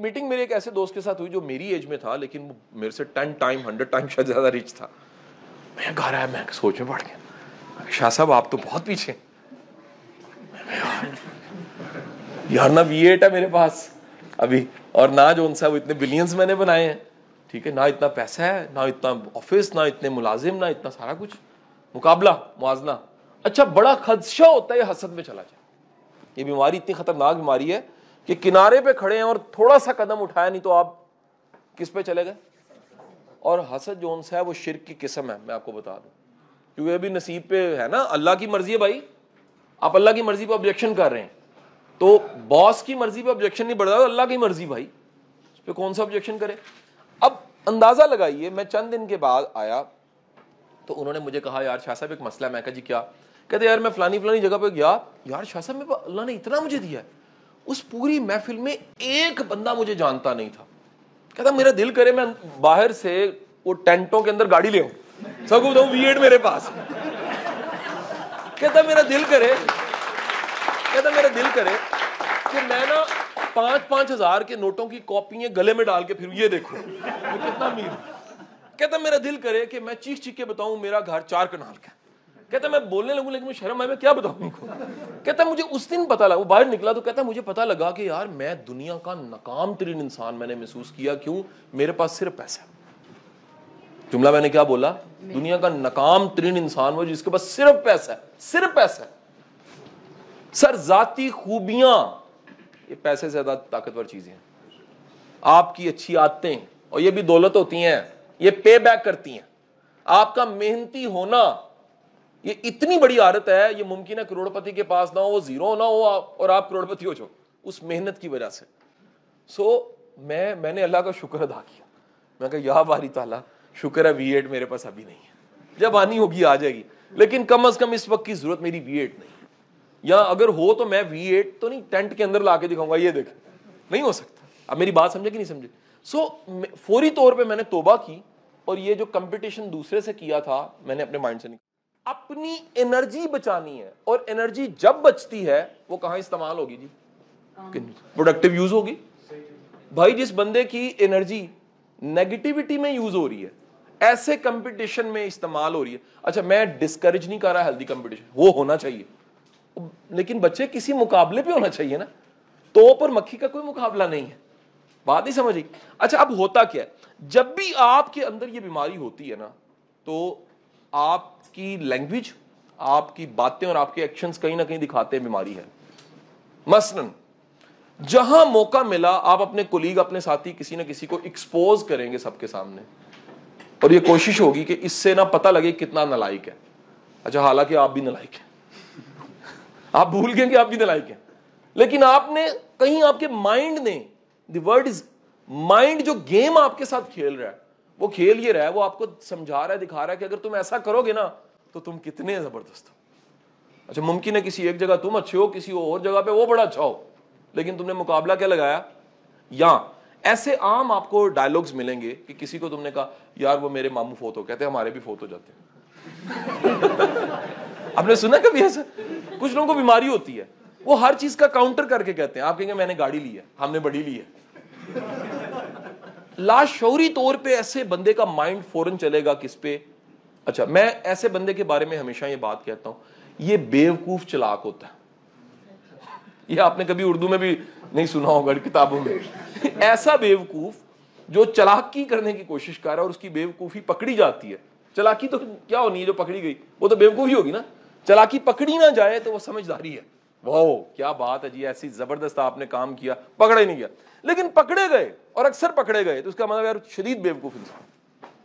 Meeting میرے ایک ایسے دوست کے ساتھ ہوئی جو میری ایج میں تھا لیکن وہ میرے سے 10 ٹائم 100 ٹائم شاید زیادہ ریچ تھا. میں گھر آیا, میں سوچ میں پڑ گیا, شاہ صاحب آپ تو بہت پیچھے. یار نہ V8 ہے میرے پاس ابھی, اور نہ جو ان سے وہ اتنے بلینز میں نے بنائے ہیں, ٹھیک ہے, نہ اتنا پیسہ ہے, نہ اتنا آفس, نہ اتنے ملازم, نہ اتنا سارا کچھ, مقابلہ موازنہ. اچھا بڑا خدشہ ہوتا ہے یہ حسد میں چلا جائے. یہ بیماری اتنی خطرناک بیماری ہے کہ کنارے پہ کھڑے ہیں اور تھوڑا سا قدم اٹھایا نہیں تو آپ کس پہ چلے گئے. اور حسد جو ان سے ہے وہ شرک کی قسم ہے, میں آپ کو بتا دوں, کیونکہ ابھی نصیب پہ ہے نا, اللہ کی مرضی ہے بھائی. آپ اللہ کی مرضی پہ آبجیکشن کر رہے ہیں تو باس کی مرضی پہ آبجیکشن نہیں بڑھتا, اللہ کی مرضی بھائی, اس پہ کون سا آبجیکشن کرے. اب اندازہ لگائیے, میں چند دن کے بعد آیا تو انہوں نے مجھے کہا یار شاہ صاحب ایک مسئلہ ہے. میں کہا جی کیا؟ کہتے یار میں فلانی جگہ پہ گیا, یار شاہ صاحب میں اللہ نے اتنا مجھے دیا ہے, اس پوری محفل میں ایک بندہ مجھے جانتا نہیں تھا. کہتا میرا دل کرے میں باہر سے وہ ٹینٹوں کے اندر گاڑی لے آؤں, سب کو بتاؤں V8 میرے پاس. کہتا میرا دل کرے کہ میں نا 5-5 ہزار کے نوٹوں کی کاپیاں گلے میں ڈال کے پھر یہ دیکھو میں کتنا امیر ہوں. کہتا میرا دل کرے کہ میں چیخ کے بتاؤں میرا گھر 4 کنال کا. کہتا میں بولنے لگوں لیکن شرم آئے, میں کیا بتاؤں ان کو. کہتا مجھے اس دن پتا لگا, وہ باہر نکلا تو کہتا مجھے پتا لگا کہ یار میں دنیا کا ناکام ترین انسان میں نے محسوس کیا. کیوں؟ میرے پاس صرف پیسہ. جملہ میں نے کیا بولا؟ دنیا کا ناکام ترین انسان وہ جس کے پاس صرف پیسہ ہے, صرف پیسہ ہے. سر ذاتی خوبیاں یہ پیسے سے زیادہ طاقتور چیزیں ہیں. آپ کی اچھی عادتیں, اور یہ بھی دولت ہوتی ہیں, یہ پے بیک کرتی ہیں. آپ کا محنتی ہونا یہ اتنی بڑی عادت ہے, یہ ممکن ہے کروڑ پتی کے پاس نہ ہو, وہ زیرو نہ ہو اور آپ کروڑ پتی ہو جاؤ اس محنت کی وجہ سے. میں نے اللہ کا شکر ادا کیا. میں کہا یا باری تعالیٰ شکر ہے V8 میرے پاس ابھی نہیں ہے, جب آنی ہوگی آ جائے گی, لیکن کم از کم اس وقت کی ضرورت میری V8 نہیں. یا اگر ہو تو میں V8 تو نہیں ٹینٹ کے اندر لا کے دکھاؤں گا, یہ دیکھ, نہیں ہو سکتا. اب میری بات سمجھے کہ نہیں سمجھے؟ فوری طور پہ میں نے توبہ کی, اور یہ جو کمپٹیشن دوسرے سے کیا تھا میں نے اپنے مائنڈ سے نکالا. اپنی انرجی بچانی ہے, اور انرجی جب بچتی ہے وہ کہاں استعمال ہوگی جی؟ پروڈکٹیو یوز ہوگی. بھائی جس بندے کی انرجی نیگیٹیوٹی میں یوز ہو رہی ہے, ایسے کمپٹیشن میں استعمال ہو رہی ہے. اچھا میں ڈسکریج نہیں کر رہا ہیلدی کمپٹیشن, وہ ہونا چاہیے, لیکن بچے کسی مقابلے پہ ہونا چاہیے نا. توپ اور مکھی کا کوئی مقابلہ نہیں ہے. بات نہیں سمجھی؟ اچھا اب ہوتا کیا ہے, جب بھی آپ کے اندر یہ بیماری ہوتی ہے نا تو آپ کی لینگویج, آپ کی باتیں اور آپ کے ایکشنز کہیں نہ کہیں دکھاتے ہیں بیماری ہے. مثلاً جہاں موقع ملا آپ اپنے کولیگ, اپنے ساتھی کسی نہ کسی کو ایکسپوز کریں گے سب کے سامنے, اور یہ کوشش ہوگی کہ اس سے نہ پتہ لگے کتنا نالائق ہے. اچھا حالانکہ آپ بھی نالائق ہیں, آپ بھول گئے کہ آپ بھی نالائق ہیں, لیکن آپ نے کہیں آپ کے مائنڈ نے, دی ورڈ از مائنڈ, جو گیم آپ کے ساتھ کھیل رہا ہے وہ کھیل یہ رہا ہے, وہ آپ کو سمجھا رہا ہے, دکھا رہا ہے کہ اگر تم ایسا کرو گے نا تو تم کتنے زبردست ہو. اچھا ممکن ہے کسی ایک جگہ تم اچھے ہو, کسی اور جگہ پہ وہ بڑا اچھا ہو, لیکن تم نے مقابلہ کیا لگایا. یا ایسے عام آپ کو ڈائلوگز ملیں گے کہ کسی کو تم نے کہا یار وہ میرے ماموں فوت ہو, کہتے ہیں ہمارے بھی فوت ہو جاتے ہیں. آپ نے سنا کبھی ایسا؟ کچھ لوگوں کو بیماری ہوتی ہے, وہ ہر چیز کا کاؤنٹر کر کے کہتے ہیں. آپ کہیں گے میں نے گاڑی لی ہے, ہم نے بڑی لی ہے. لاشعوری طور پہ ایسے بندے کا مائنڈ فوراً چلے گا کس پہ. اچھا میں ایسے بندے کے بارے میں ہمیشہ یہ بات کہتا ہوں, یہ بیوقوف چلاک ہوتا ہے. یہ آپ نے کبھی اردو میں بھی نہیں سنا ہوگا کتابوں میں. ایسا بیوقوف جو چلاکی کرنے کی کوشش کر رہا ہے اور اس کی بیوقوفی پکڑی جاتی ہے. چلاکی تو کیا ہونی ہے جو پکڑی گئی, وہ تو بیوقوفی ہوگی نا. چلاکی پکڑی نہ جائے تو وہ سمجھداری ہے. واو کیا بات ہے جی, ایسی زبردست آپ نے کام کیا, پکڑا ہی نہیں گیا. لیکن پکڑے گئے, اور اکثر پکڑے گئے, تو اس کا مطلب یار شدید بیوقوف انسان.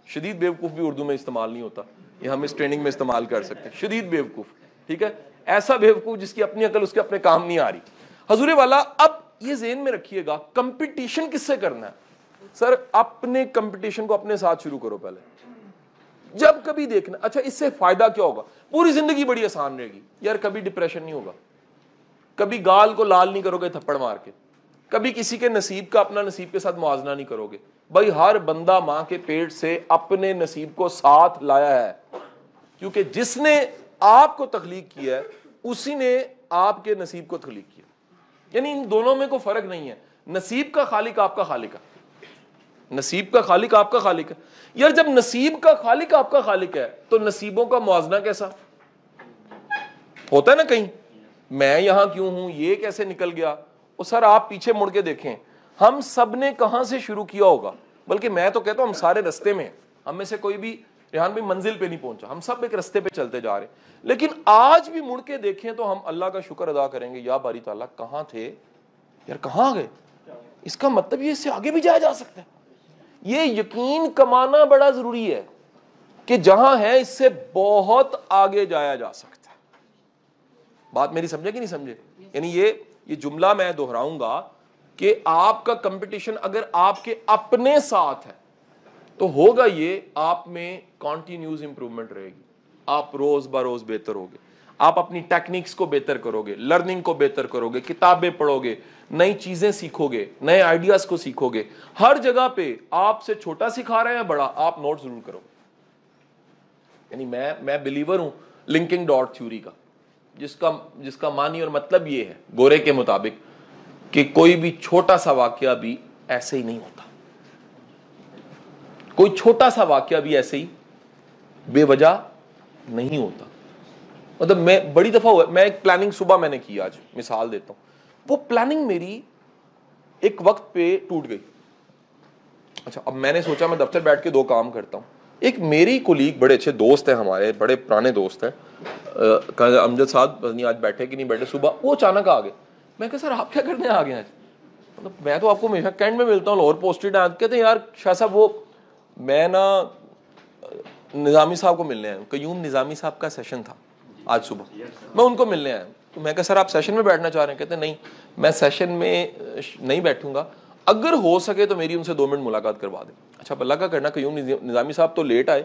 شدید بیوقوف بھی اردو میں استعمال نہیں ہوتا, یہ ہم اس ٹریننگ میں استعمال کر سکتے ہیں. شدید بیوقوف, ٹھیک ہے, ایسا بیوقوف جس کی اپنی عقل اس کے اپنے کام نہیں آ رہی. حضور والا اب یہ ذہن میں رکھیے گا, کمپٹیشن کس سے کرنا ہے؟ سر اپنے کمپٹیشن کو اپنے ساتھ شروع کرو پہلے. جب کبھی دیکھنا, اچھا اس سے فائدہ کیا ہوگا؟ پوری زندگی بڑی آسان رہے گی یار. کبھی ڈپریشن نہیں ہوگا, کبھی گال کو لال نہیں کرو گے تھپڑ مار کے, کبھی کسی کے نصیب کا اپنا نصیب کے ساتھ موازنہ نہیں کرو گے. بھائی ہر بندہ ماں کے پیٹ سے اپنے نصیب کو ساتھ لایا ہے, کیونکہ جس نے آپ کو تخلیق کیا ہے اسی نے آپ کے نصیب کو تخلیق کیا. یعنی ان دونوں میں کوئی فرق نہیں ہے. نصیب کا خالق آپ کا خالق ہے, نصیب کا خالق آپ کا خالق ہے. یار جب نصیب کا خالق آپ کا خالق ہے تو نصیبوں کا موازنہ کیسا ہوتا ہے نا, کہیں میں یہاں کیوں ہوں, یہ کیسے نکل گیا. اور سر آپ پیچھے مڑ کے دیکھیں, ہم سب نے کہاں سے شروع کیا ہوگا, بلکہ میں تو کہتا ہوں ہم سارے رستے میں ہیں, ہم میں سے کوئی بھی ریحان بھائی منزل پہ نہیں پہنچا, ہم سب ایک رستے پہ چلتے جا رہے ہیں. لیکن آج بھی مڑ کے دیکھیں تو ہم اللہ کا شکر ادا کریں گے, یا باری تعالیٰ کہاں تھے یار, کہاں گئے. اس کا مطلب یہ اس سے آگے بھی جایا جا سکتا ہے. یہ یقین کمانا بڑا ضروری ہے کہ جہاں ہے اس سے بہت آگے جایا جا سکتا ہے. بات میری سمجھے کہ نہیں سمجھے؟ یعنی یہ جملہ میں دہراؤں گا کہ آپ کا کمپٹیشن اگر آپ کے اپنے ساتھ ہے تو ہوگا یہ, آپ میں کانٹینیوس امپروومنٹ رہے گی, آپ روز بروز بہتر ہوگے, آپ اپنی ٹیکنیکس کو بہتر کرو گے, لرننگ کو بہتر کرو گے, کتابیں پڑھو گے, نئی چیزیں سیکھو گے, نئے آئیڈیاز کو سیکھو گے. ہر جگہ پہ آپ سے چھوٹا سکھا رہے ہیں بڑا, آپ نوٹ ضرور کرو. یعنی میں بلیور ہوں لنکنگ ڈاٹ تھیوری کا, جس کا معنی اور مطلب یہ ہے گورے کے مطابق کہ کوئی بھی چھوٹا سا واقعہ بھی ایسے ہی نہیں ہوتا, کوئی چھوٹا سا واقعہ بھی ایسے ہی بے وجہ نہیں ہوتا. مطلب میں بڑی دفعہ ہوا, میں ایک پلاننگ صبح میں نے کی, آج مثال دیتا ہوں, وہ پلاننگ میری ایک وقت پہ ٹوٹ گئی. اچھا اب میں نے سوچا میں دفتر بیٹھ کے دو کام کرتا ہوں. ایک میری کولیگ, بڑے اچھے دوست ہیں ہمارے, بڑے پرانے دوست ہیں, امجد صاحب نہیں آج بیٹھے کہ نہیں بیٹھے, صبح وہ اچانک آ گئے. میں کہا سر آپ کیا کرنے آ گئے آج؟ مطلب میں تو آپ کو ہمیشہ کینٹ میں ملتا ہوں, لاہور پوسٹڈ ہیں. کہتے ہیں یار شاہ صاحب وہ میں نا نظامی صاحب کو ملنے آیا ہوں, قیوم نظامی صاحب کا سیشن تھا آج صبح, میں ان کو ملنے آیا ہوں. تو میں کہا سر آپ سیشن میں بیٹھنا چاہ رہے ہیں؟ کہتے ہیں نہیں میں سیشن میں نہیں بیٹھوں گا, اگر ہو سکے تو میری ان سے 2 منٹ ملاقات کروا دیں. اچھا اللہ کا کرنا, قیوم نظامی صاحب تو لیٹ آئے,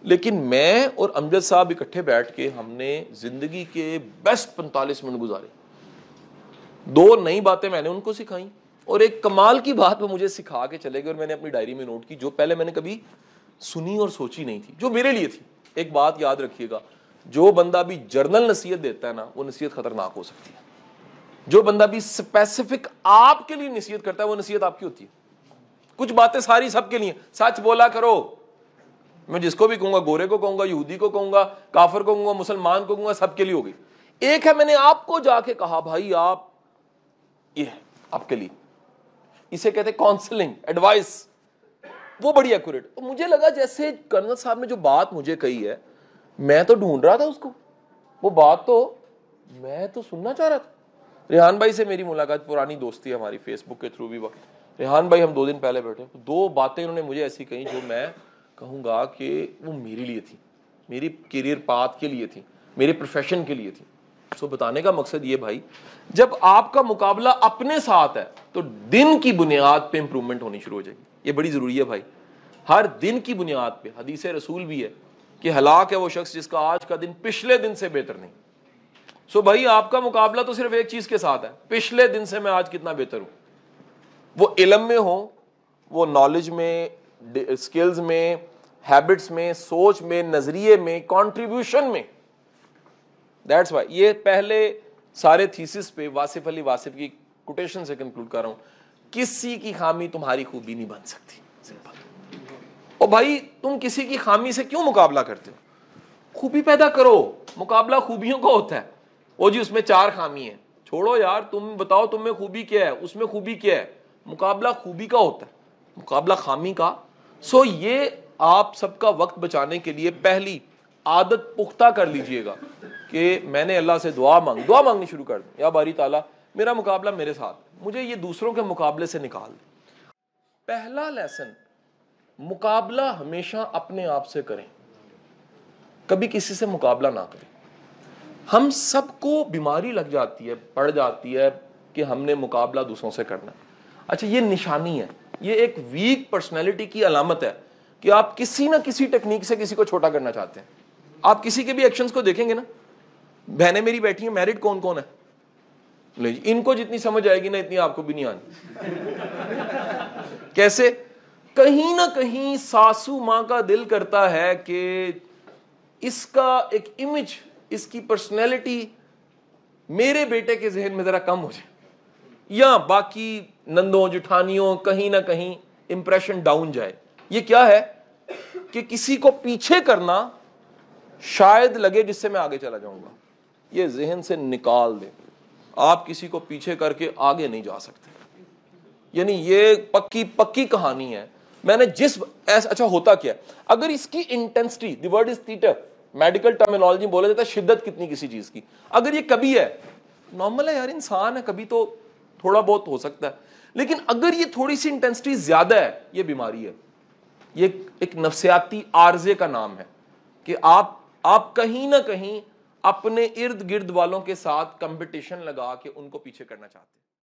لیکن میں اور امجد صاحب اکٹھے بیٹھ کے ہم نے زندگی کے بیسٹ 45 منٹ گزارے. 2 نئی باتیں میں نے ان کو سکھائیں, اور ایک کمال کی بات وہ مجھے سکھا کے چلے گئے, اور میں نے اپنی ڈائری میں نوٹ کی, جو پہلے میں نے کبھی سنی اور سوچی نہیں تھی, جو میرے لیے تھی. ایک بات یاد رکھیے گا, جو بندہ بھی جرنل نصیحت دیتا ہے نا, وہ نصیحت خطرناک ہو سکتی ہے. جو بندہ بھی اسپیسیفک آپ کے لیے نصیحت کرتا ہے, وہ نصیحت آپ کی ہوتی ہے. کچھ باتیں ساری سب کے لیے, سچ بولا کرو. میں جس کو بھی کہوں گا, گورے کو کہوں گا, یہودی کو کہوں گا, کافر کو کہوں گا, مسلمان کو کہوں گا, سب کے لیے ہوگی. ایک ہے میں نے آپ کو جا کے کہا بھائی آپ یہ ہے آپ کے لیے, اسے کہتے کاؤنسلنگ, ایڈوائس, وہ بڑی ایکوریٹ. مجھے لگا جیسے کرنل صاحب نے جو بات مجھے کہی ہے, میں تو ڈھونڈ رہا تھا اس کو, وہ بات تو میں تو سننا چاہ رہا تھا. ریحان بھائی سے میری ملاقات, پرانی دوستی ہے ہماری فیس بک کے تھرو بھی. ریحان بھائی ہم 2 دن پہلے بیٹھے, 2 باتیں انہوں نے مجھے ایسی کہیں جو میں کہوں گا کہ وہ میرے لیے تھی, میری کیریئر پاتھ کے لیے تھی, میرے پروفیشن کے لیے تھی. سو بتانے کا مقصد یہ بھائی, جب آپ کا مقابلہ اپنے ساتھ ہے تو دن کی بنیاد پہ امپروومنٹ ہونی شروع ہو جائے گی. یہ بڑی ضروری ہے بھائی, ہر دن کی بنیاد پہ. حدیث رسول بھی ہے کہ ہلاک ہے وہ شخص جس کا آج کا دن پچھلے دن سے بہتر نہیں. سو بھائی آپ کا مقابلہ تو صرف ایک چیز کے ساتھ ہے, پچھلے دن سے میں آج کتنا بہتر ہوں. وہ علم میں ہو, وہ نالج میں, اسکلز میں, ہیبٹس میں, سوچ میں, نظریے میں, کنٹریبیوشن میں. دیٹس وائی یہ پہلے سارے تھیسس پہ واصف علی واصف کی کوٹیشن سے کنکلوڈ کر رہا ہوں, کسی کی خامی تمہاری خوبی نہیں بن سکتی. اور بھائی تم کسی کی خامی سے کیوں مقابلہ کرتے ہو؟ خوبی پیدا کرو. مقابلہ خوبیوں کا ہوتا ہے. وہ جی اس میں 4 خامی ہیں, چھوڑو یار, تم بتاؤ تم میں خوبی کیا ہے, اس میں خوبی کیا ہے. مقابلہ خوبی کا ہوتا ہے, مقابلہ خامی کا. سو یہ آپ سب کا وقت بچانے کے لیے پہلی عادت پختہ کر لیجئے گا کہ میں نے اللہ سے دعا مانگنی شروع کر دوں, یا باری تعالیٰ میرا مقابلہ میرے ساتھ, مجھے یہ دوسروں کے مقابلے سے نکال دے. پہلا لیسن, مقابلہ ہمیشہ اپنے آپ سے کریں, کبھی کسی سے مقابلہ نہ کریں. ہم سب کو بیماری لگ جاتی ہے, پڑ جاتی ہے کہ ہم نے مقابلہ دوسروں سے کرنا. اچھا یہ نشانی ہے, یہ ایک ویک پرسنالٹی کی علامت ہے کہ آپ کسی نہ کسی ٹیکنیک سے کسی کو چھوٹا کرنا چاہتے ہیں. آپ کسی کے بھی ایکشنز کو دیکھیں گے نا, بہنیں میری بیٹھی ہیں, میرڈ کون کون ہے, لے جی ان کو جتنی سمجھ آئے گی نا اتنی آپ کو بھی نہیں آنی. کیسے؟ کہیں نہ کہیں ساسو ماں کا دل کرتا ہے کہ اس کا ایک امیج, اس کی پرسنالٹی میرے بیٹے کے ذہن میں ذرا کم ہو جائے, یا باقی نندوں جٹھانیوں کہیں نہ کہیں امپریشن ڈاؤن جائے. یہ کیا ہے کہ کسی کو پیچھے کرنا شاید لگے جس سے میں آگے چلا جاؤں گا. یہ ذہن سے نکال دیں, آپ کسی کو پیچھے کر کے آگے نہیں جا سکتے. یعنی یہ پکی کہانی ہے. میں نے اچھا ہوتا کیا ہے, اگر اس کی intensity, the word is theatre, medical terminology بولا جاتا ہے شدت کتنی کسی چیز کی, اگر یہ کبھی ہے, نارمل ہے یار, انسان ہے, کبھی تو تھوڑا بہت ہو سکتا ہے, لیکن اگر یہ تھوڑی سی انٹینسٹی زیادہ ہے, یہ بیماری ہے. یہ ایک نفسیاتی عارضے کا نام ہے کہ آپ کہیں نہ کہیں اپنے ارد گرد والوں کے ساتھ کمپٹیشن لگا کے ان کو پیچھے کرنا چاہتے ہیں.